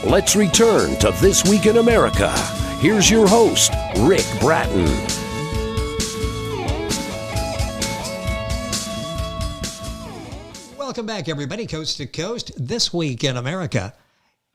Let's return to This Week in America. Here's your host, Rick Bratton. Welcome back, everybody, coast to coast, This Week in America.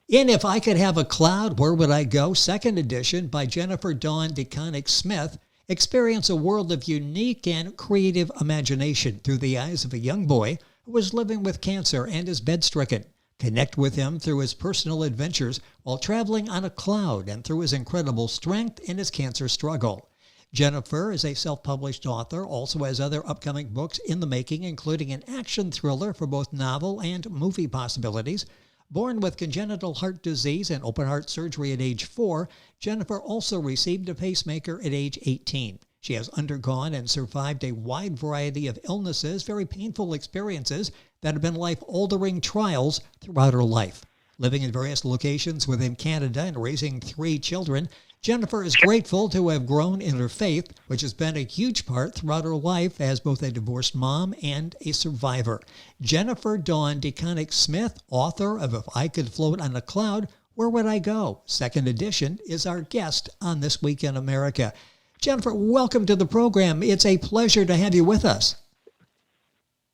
In If I Could Have a Cloud, Where Would I Go? Second edition by Jennifer Dawn deConinck Smith. Experience a world of unique and creative imagination through the eyes of a young boy who was living with cancer and is bed-stricken. Connect with him through his personal adventures while traveling on a cloud and through his incredible strength in his cancer struggle. Jennifer is a self-published author, also has other upcoming books in the making, including an action thriller for both novel and movie possibilities. Born with congenital heart disease and open heart surgery at age 4, Jennifer also received a pacemaker at age 18. She has undergone and survived a wide variety of illnesses, very painful experiences that have been life-altering trials throughout her life. Living in various locations within Canada and raising 3 children, Jennifer is grateful to have grown in her faith, which has been a huge part throughout her life as both a divorced mom and a survivor. Jennifer Dawn deConinck Smith, author of If I Could Float on a Cloud, Where Would I Go? Second edition, is our guest on This Week in America. Jennifer, welcome to the program. It's a pleasure to have you with us.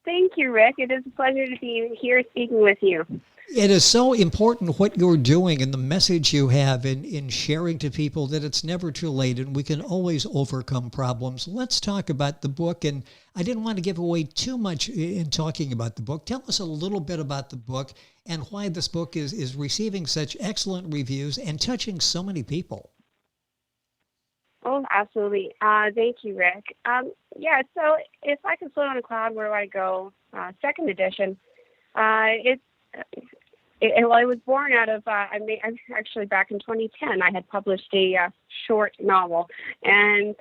Thank you, Rick. It is a pleasure to be here speaking with you. It is so important what you're doing and the message you have in sharing to people that it's never too late and we can always overcome problems. Let's talk about the book. And I didn't want to give away too much in talking about the book. Tell us a little bit about the book and why this book is receiving such excellent reviews and touching so many people. Oh, absolutely. Thank you, Rick. So If I Could Float on a Cloud, Where Would I Go? Second edition. I was born out of, actually back in 2010, I had published a short novel. And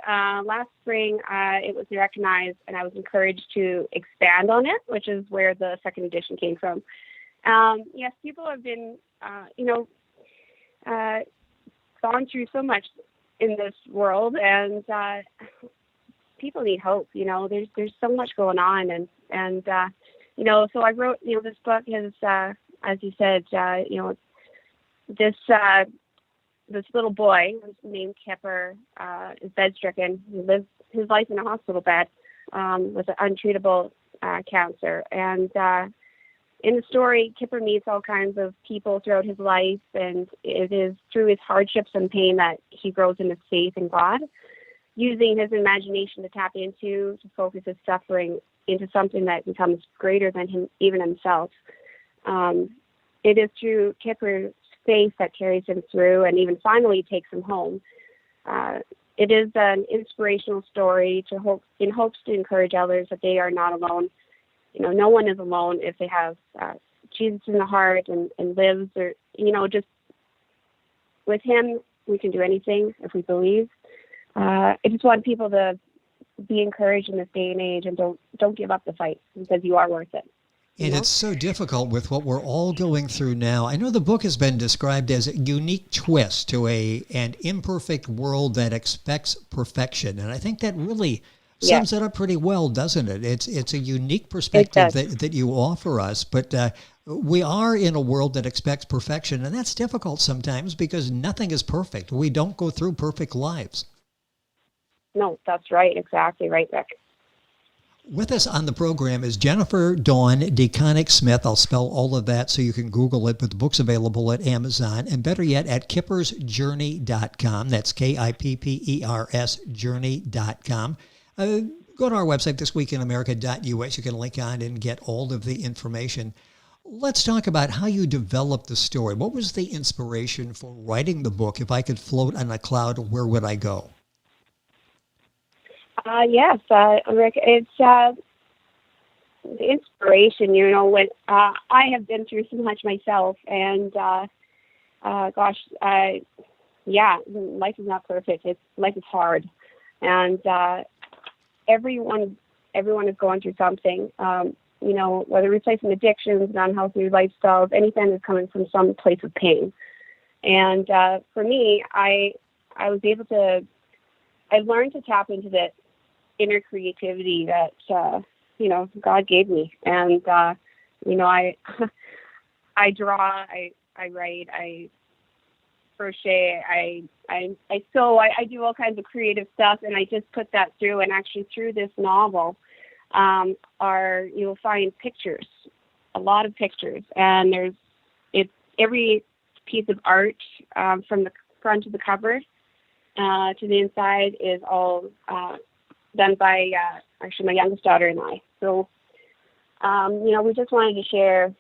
last spring, it was recognized and I was encouraged to expand on it, which is where the second edition came from. Yes, people have been, gone through so much in this world, and people need hope. There's so much going on, and so I wrote, this book is, as you said, this little boy named Kipper is bed-stricken. He lives his life in a hospital bed with an untreatable cancer, and in the story, Kipper meets all kinds of people throughout his life, and it is through his hardships and pain that he grows in his faith in God, using his imagination to tap into, to focus his suffering into something that becomes greater than him, even himself. It is through Kipper's faith that carries him through and even finally takes him home. It is an inspirational story in hopes to encourage others that they are not alone. No one is alone if they have Jesus in the heart and lives, or, just with him, we can do anything if we believe. I just want people to be encouraged in this day and age and don't give up the fight, because you are worth it. And it's so difficult with what we're all going through now. I know the book has been described as a unique twist to an imperfect world that expects perfection. And I think that really sums it up pretty well, doesn't it? It's a unique perspective that you offer us. But we are in a world that expects perfection, and that's difficult sometimes because nothing is perfect. We don't go through perfect lives. No, that's right. Exactly right, Rick. With us on the program is Jennifer Dawn deConinck Smith. I'll spell all of that so you can Google it, but the book's available at Amazon, and better yet, at kippersjourney.com. That's KIPPERS journey.com. Go to our website, thisweekinamerica.us. You can link on and get all of the information. Let's talk about how you developed the story. What was the inspiration for writing the book, If I Could Float on a Cloud, Where Would I Go? Yes, Rick, it's the inspiration, when I have been through so much myself, and life is not perfect. Life is hard, and everyone is going through something. Whether replacing addictions, unhealthy lifestyles, anything is coming from some place of pain. And for me, I learned to tap into that inner creativity that God gave me, and I draw, I write, I crochet, I sew, I do all kinds of creative stuff, and I just put that through. And actually, through this novel, you'll find pictures, a lot of pictures, and it's every piece of art from the front of the cover to the inside is all done by actually my youngest daughter and I. So we just wanted to share.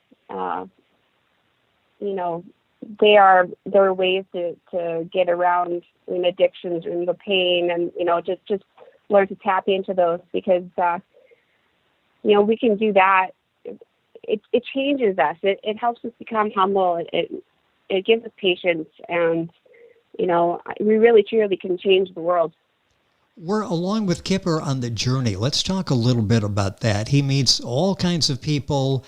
There are ways to get around addictions and the pain, and just learn to tap into those, because we can do that. It changes us. It helps us become humble. It gives us patience, and we really truly can change the world. We're along with Kipper on the journey. Let's talk a little bit about that. He meets all kinds of people.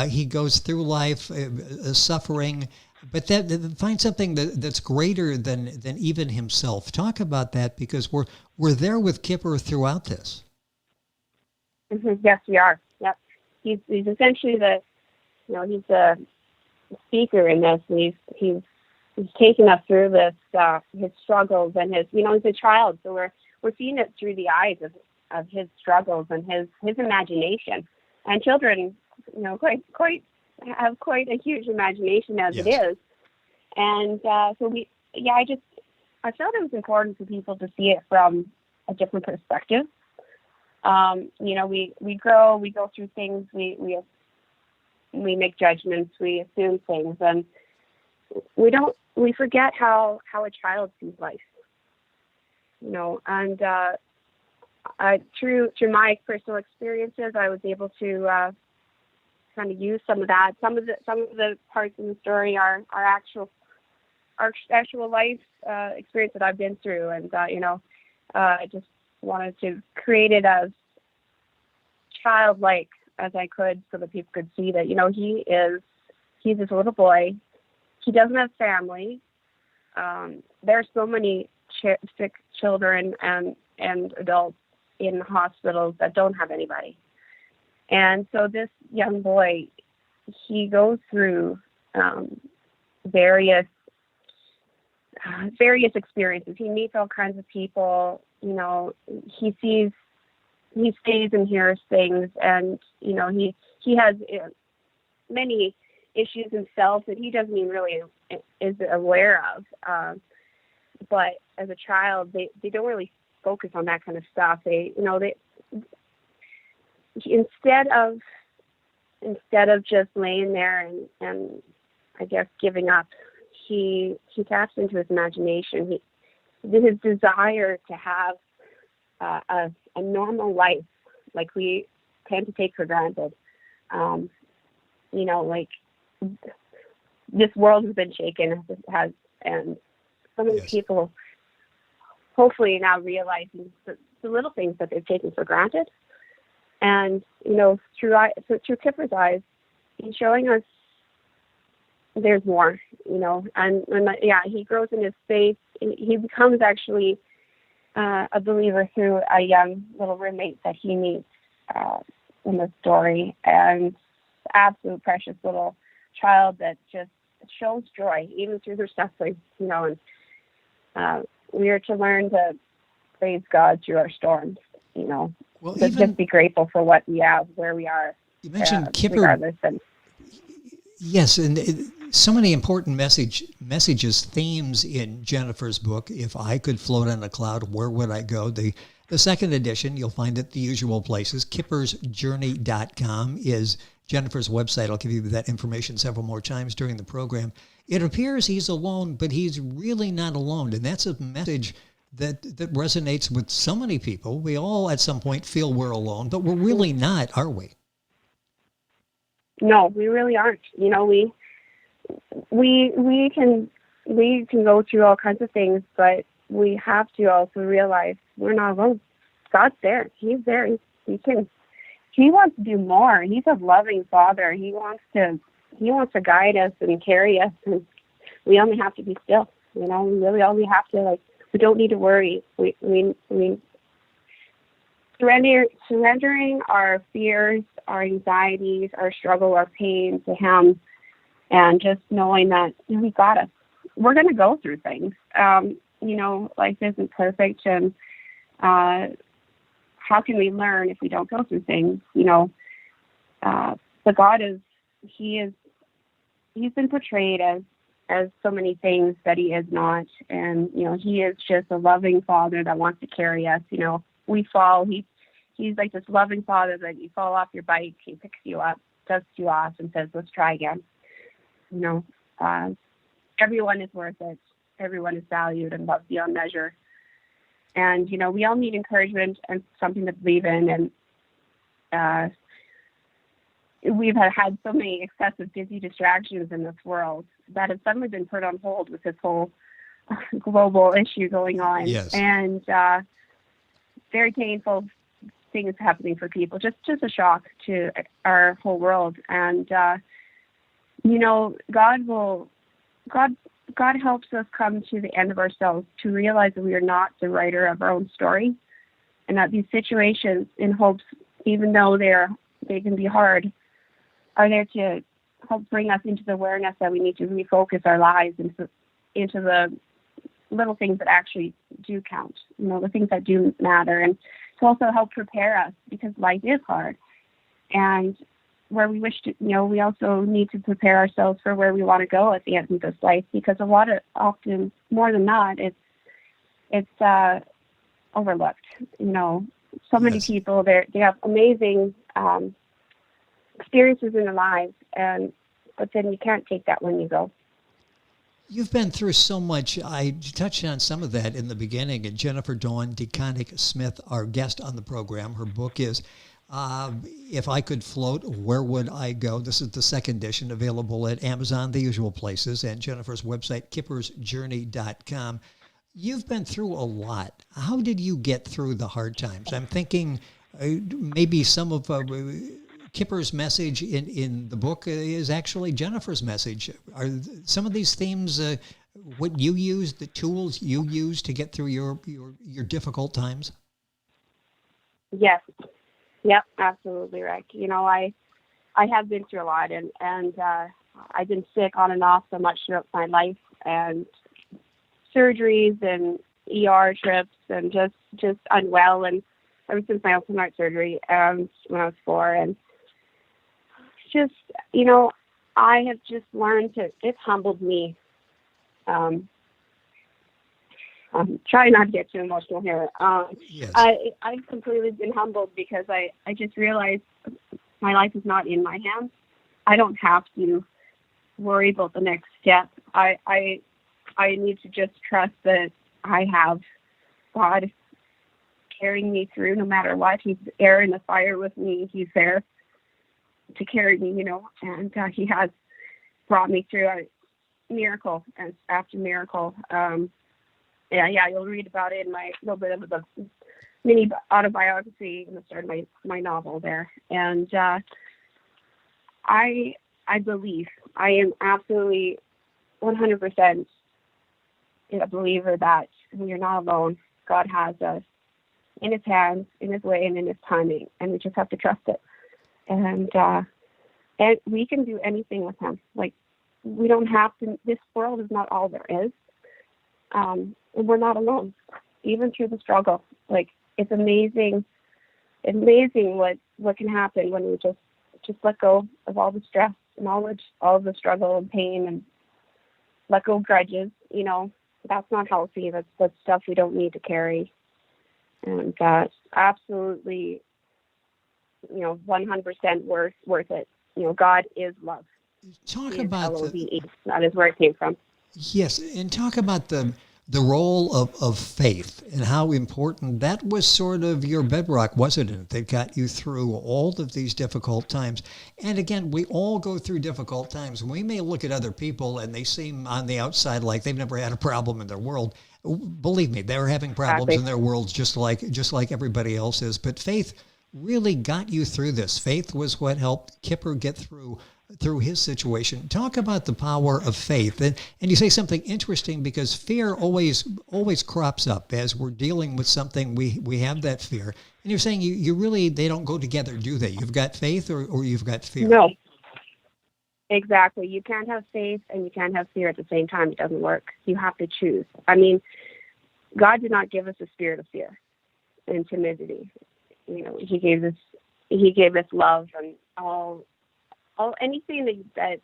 He goes through life suffering, but that finds something that's greater than even himself. Talk about that, because we're there with Kipper throughout this. Mm-hmm. Yes, we are. Yep. He's essentially he's a speaker in this, and he's taken us through this, his struggles and his, he's a child, so we're seeing it through the eyes of his struggles and his imagination. And children, have quite a huge imagination as Yes. it is. And I felt it was important for people to see it from a different perspective. We grow, we go through things, we make judgments, we assume things, and we forget how a child sees life. And through my personal experiences, I was able to kind of use some of that. Some of the parts in the story are actual life experience that I've been through, and I just wanted to create it as childlike as I could, so that people could see that he's this little boy. He doesn't have family. There are so many sick children and adults in hospitals that don't have anybody. And so this young boy, he goes through various experiences. He meets all kinds of people. He sees and hears things, and he has many issues himself that he doesn't even really is aware of. But as a child, they don't really focus on that kind of stuff. They instead of just laying there and I guess giving up, he taps into his imagination. His desire to have a normal life, like we tend to take for granted. This world has been shaken, and some of the people hopefully now realizing the little things that they've taken for granted. And, through Kipper's eyes, he's showing us there's more, and he grows in his faith. He becomes actually a believer through a young little roommate that he meets in the story, and absolute precious little child that just shows joy even through her suffering, and we are to learn to praise God through our storms, Well, just be grateful for what we have, where we are. You mentioned Kipper. Regardless. Yes, and so many important messages, themes in Jennifer's book. If I could float on a cloud, where would I go? The second edition, you'll find it the usual places. KippersJourney.com is Jennifer's website. I'll give you that information several more times during the program. It appears he's alone, but he's really not alone. And that's a message that resonates with so many people. We all at some point feel we're alone, but we're really not, are we? No, we really aren't. We can go through all kinds of things, but we have to also realize we're not alone. God's there. He's there. He wants to do more. He's a loving Father. He wants to guide us and carry us, and we only have to be still. We really only have to, we don't need to worry. We surrendering our fears, our anxieties, our struggle, our pain to Him, and just knowing that we got it. We're going to go through things. Life isn't perfect, and how can we learn if we don't go through things? But God he's been portrayed as so many things that he is not. And, he is just a loving father that wants to carry us. We fall. He's like this loving father that you fall off your bike, he picks you up, dusts you off, and says, let's try again. Everyone is worth it. Everyone is valued and loved beyond measure. And, we all need encouragement and something to believe in. And we've had so many excessive busy distractions in this world that have suddenly been put on hold with this whole global issue going on. Yes. And very painful things happening for people, just a shock to our whole world. And, God helps us come to the end of ourselves to realize that we are not the writer of our own story, and that these situations, in hopes, even though they can be hard, are there to help bring us into the awareness that we need to refocus our lives into the little things that actually do count, the things that do matter, and to also help prepare us, because life is hard. And where we wish to, we also need to prepare ourselves for where we want to go at the end of this life, because often, more than not, it's overlooked. So many Yes. people, they have amazing experiences in their lives, but then you can't take that when you go. You've been through so much. I touched on some of that in the beginning. And Jennifer Dawn deConinck Smith, our guest on the program, her book is If I Could Float, Where Would I Go? This is the second edition, available at Amazon, the usual places, and Jennifer's website, kippersjourney.com. You've been through a lot. How did you get through the hard times? I'm thinking maybe some of Kipper's message in the book is actually Jennifer's message. Are some of these themes what you use, the tools you use to get through your difficult times? Yes. Yep, absolutely right. I have been through a lot, and I've been sick on and off so much throughout my life, and surgeries and ER trips, and just unwell, and ever since my open heart surgery when I was 4, and just I have just learned it's humbled me. I'm trying not to get too emotional here. Yes. I've completely been humbled, because I just realized my life is not in my hands. I don't have to worry about the next step. I need to just trust that I have God carrying me through no matter what. He's there in the fire with me. He's there to carry me, and he has brought me through a miracle after miracle. You'll read about it in my little bit of the mini autobiography in the start of my novel there. And I believe, I am absolutely 100% a believer that we are not alone. God has us in his hands, in his way, and in his timing, and we just have to trust it. And we can do anything with him. Like, we don't have to, this world is not all there is. And we're not alone, even through the struggle. Like, it's amazing what can happen when we just let go of all the stress and all the struggle and pain, and let go of grudges. That's not healthy. That's stuff we don't need to carry. And that's absolutely, 100% worth it. God is love. Talk He is about L-O-V-E. That is where it came from. Yes, and talk about the role of faith and how important that was. Sort of your bedrock, wasn't it, that got you through all of these difficult times. And again, we all go through difficult times. We may look at other people and they seem on the outside like they've never had a problem in their world. Believe me, they're having problems in their worlds just like everybody else is. But faith really got you through this. Faith was what helped Kipper get through his situation. Talk about the power of faith. And you say something interesting, because fear always crops up as we're dealing with something. We have that fear. And you're saying you really, they don't go together, do they? You've got faith or you've got fear? No. Exactly. You can't have faith and you can't have fear at the same time. It doesn't work. You have to choose. I mean, God did not give us a spirit of fear and timidity. You know, He gave us love and all anything that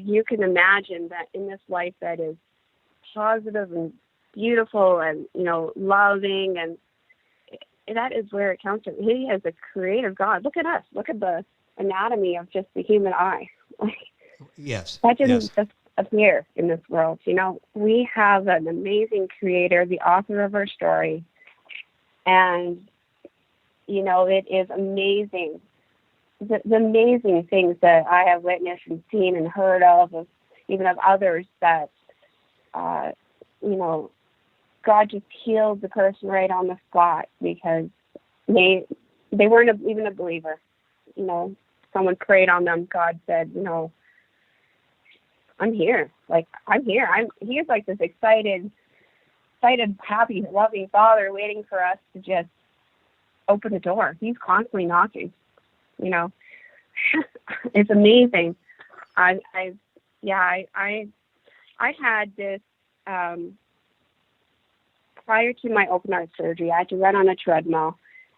you can imagine that in this life that is positive and beautiful and, you know, loving, and that is where it comes from. He is a creative God. Look at us. Look at the anatomy of just the human eye. Yes. That didn't Yes. just appear in this world. You know, we have an amazing creator, the author of our story. And, you know, it is amazing. The amazing things that I have witnessed and seen and heard of even of others that, you know, God just healed the person right on the spot because they weren't even a believer. You know, someone prayed on them. God said, you know, I'm here. Like, I'm here. He is like this excited, happy, loving Father waiting for us to just open the door. He's constantly knocking, you know. It's amazing. I had this, prior to my open heart surgery, I had to run on a treadmill,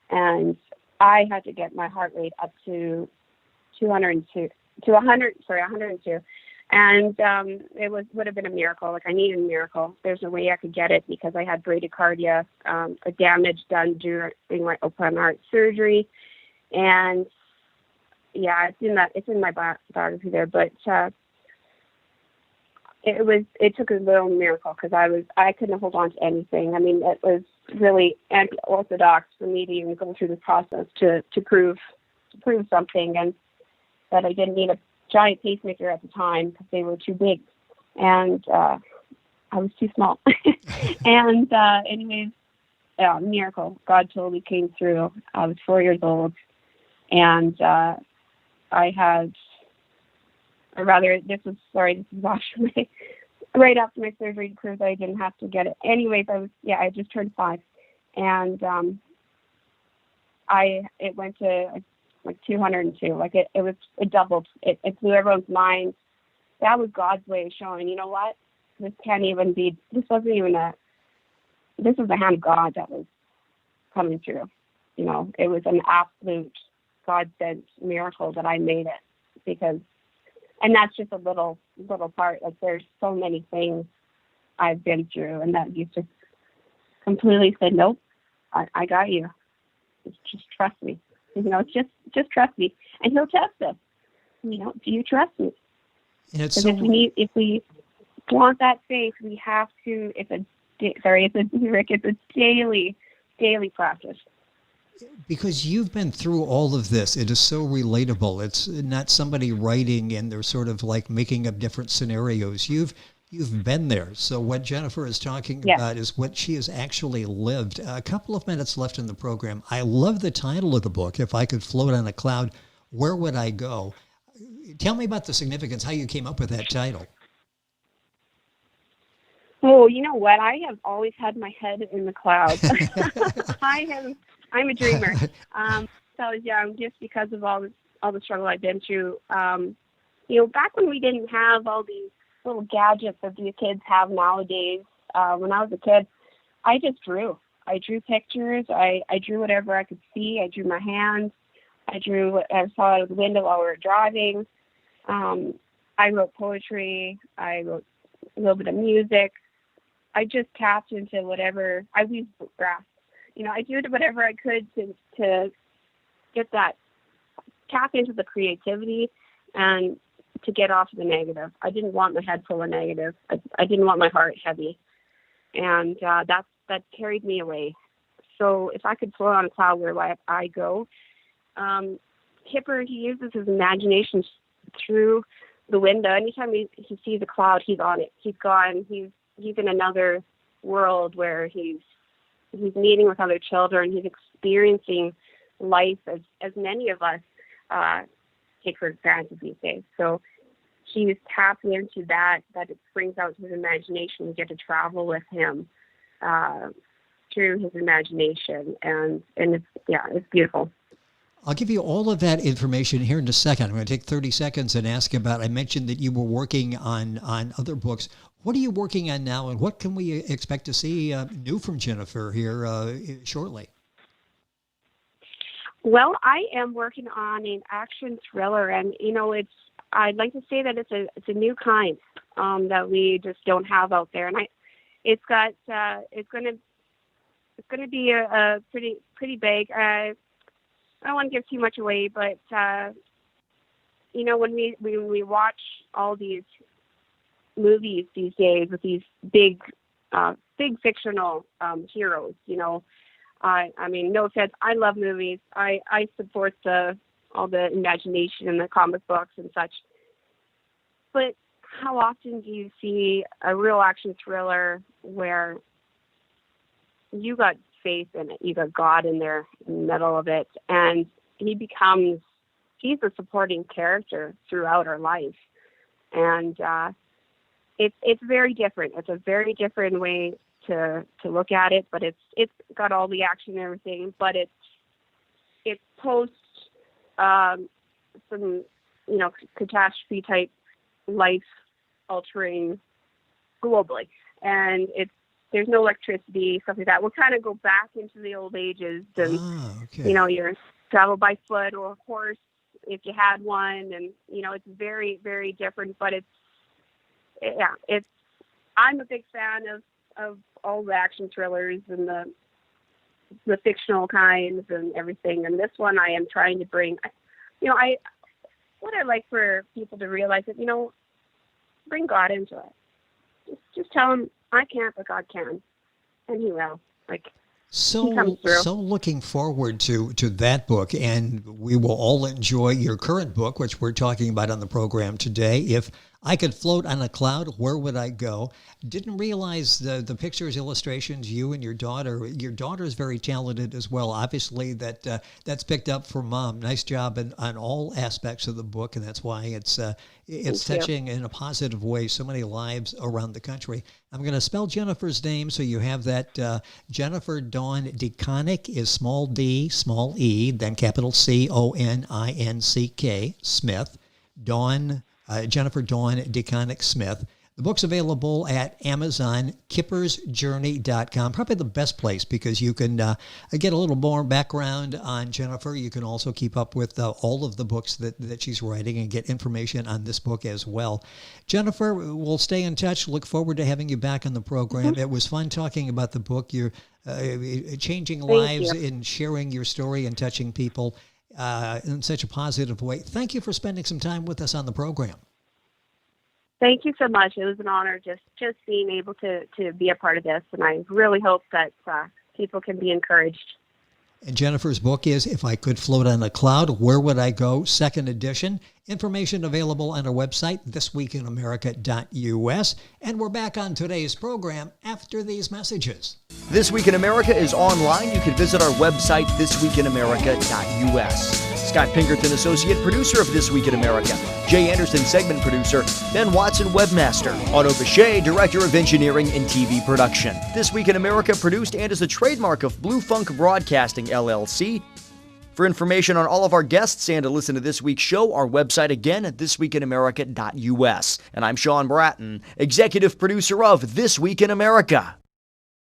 and I had to get my heart rate up to 102. And it would have been a miracle. Like, I needed a miracle. There's no way I could get it because I had bradycardia, a damage done during my open heart surgery. And yeah, it's in my biography there. But it took a little miracle because I couldn't hold on to anything. I mean, it was really anti-orthodox for me to even go through the process to prove something, and that I didn't need a giant pacemaker at the time because they were too big, and I was too small. And anyways, miracle. God totally came through. I was 4 years old, and I had, or rather, this was actually right after my surgery to prove that I didn't have to get it. Anyways, I just turned 5, and it went to like 202. Like it doubled. It blew everyone's mind. That was God's way of showing, you know what? This was the hand of God that was coming through. You know, it was an absolute God-sent miracle that I made it, and that's just a little part. Like, there's so many things I've been through, and that you just completely said, nope, I got you. Just trust me. You know, just trust me, and He'll test us. You know, do you trust me? Because if we want that faith, we have to. It's a daily practice. Because you've been through all of this, it is so relatable. It's not somebody writing and they're sort of like making up different scenarios. You've been there. So what Jennifer is talking about is what she has actually lived. A couple of minutes left in the program. I love the title of the book, If I Could Float on a Cloud, Where Would I Go? Tell me about the significance, how you came up with that title. Oh, you know what? I have always had my head in the clouds. I'm a dreamer. So I was young, just because of all the struggle I've been through. You know, back when we didn't have all these little gadgets that these kids have nowadays, when I was a kid, I just drew. I drew pictures. I drew whatever I could see. I drew my hands. I drew what I saw out of the window while we were driving. I wrote poetry. I wrote a little bit of music. I just tapped into whatever. I weaved grass. You know, I did whatever I could to get that, tap into the creativity and to get off the negative. I didn't want my head full of negative. I didn't want my heart heavy. And that carried me away. So if I could float on a cloud, where would I go? Kipper, he uses his imagination through the window. Anytime he sees a cloud, he's on it. He's gone. He's in another world where he's meeting with other children. He's experiencing life as many of us take for granted these days. So he's tapping into that it brings out his imagination. We get to travel with him through his imagination, and it's beautiful. I'll give you all of that information here in a second. I'm going to take 30 seconds and ask about, I mentioned that you were working on other books. What are you working on now, and what can we expect to see new from Jennifer here shortly? Well, I am working on an action thriller, and I'd like to say that it's a new kind that we just don't have out there, and it's going to be a pretty big. I don't want to give too much away, but when we watch all these movies these days with these big fictional heroes, I mean, no offense, I love movies. I support all the imagination in the comic books and such. But how often do you see a real action thriller where you got faith in it, you got God in there in the middle of it, and he's a supporting character throughout our life, and it's very different. It's a very different way to look at it, but it's got all the action and everything, but it's post some catastrophe type life altering globally, and there's no electricity, stuff like that. We'll kind of go back into the old ages, and okay. You travel by foot or horse if you had one, and it's very, very different. But I'm a big fan of all the action thrillers and the fictional kinds and everything. And this one, I am trying to bring. What I like for people to realize that bring God into it. Just tell him, I can't, but God can, and he will. So looking forward to that book, and we will all enjoy your current book, which we're talking about on the program today. If I could float on a cloud, where would I go? Didn't realize the pictures, illustrations, you and your daughter. Your daughter is very talented as well. Obviously, that's picked up for Mom. Nice job on all aspects of the book, and that's why it's touching in a positive way so many lives around the country. I'm going to spell Jennifer's name so you have that. Jennifer Dawn deConinck is small d, small e, then capital Coninck, Smith. Jennifer Dawn deConinck Smith. The book's available at Amazon, kippersjourney.com. Probably the best place because you can get a little more background on Jennifer. You can also keep up with all of the books that she's writing and get information on this book as well. Jennifer, we'll stay in touch. Look forward to having you back on the program. Mm-hmm. It was fun talking about the book. You're changing lives and sharing your story and touching people in such a positive way. Thank you for spending some time with us on the program. Thank you so much. It was an honor just being able to be a part of this, and I really hope that people can be encouraged. And Jennifer's book is If I Could Float on a Cloud, Where Would I Go? Second edition. Information available on our website, thisweekinamerica.us. And we're back on today's program after these messages. This Week in America is online. You can visit our website, thisweekinamerica.us. Scott Pinkerton, associate producer of This Week in America. Jay Anderson, segment producer. Ben Watson, webmaster. Otto Bechet, director of engineering and TV production. This Week in America produced and is a trademark of Blue Funk Broadcasting, LLC. For information on all of our guests and to listen to this week's show, our website again at thisweekinamerica.us. And I'm Sean Bratton, executive producer of This Week in America.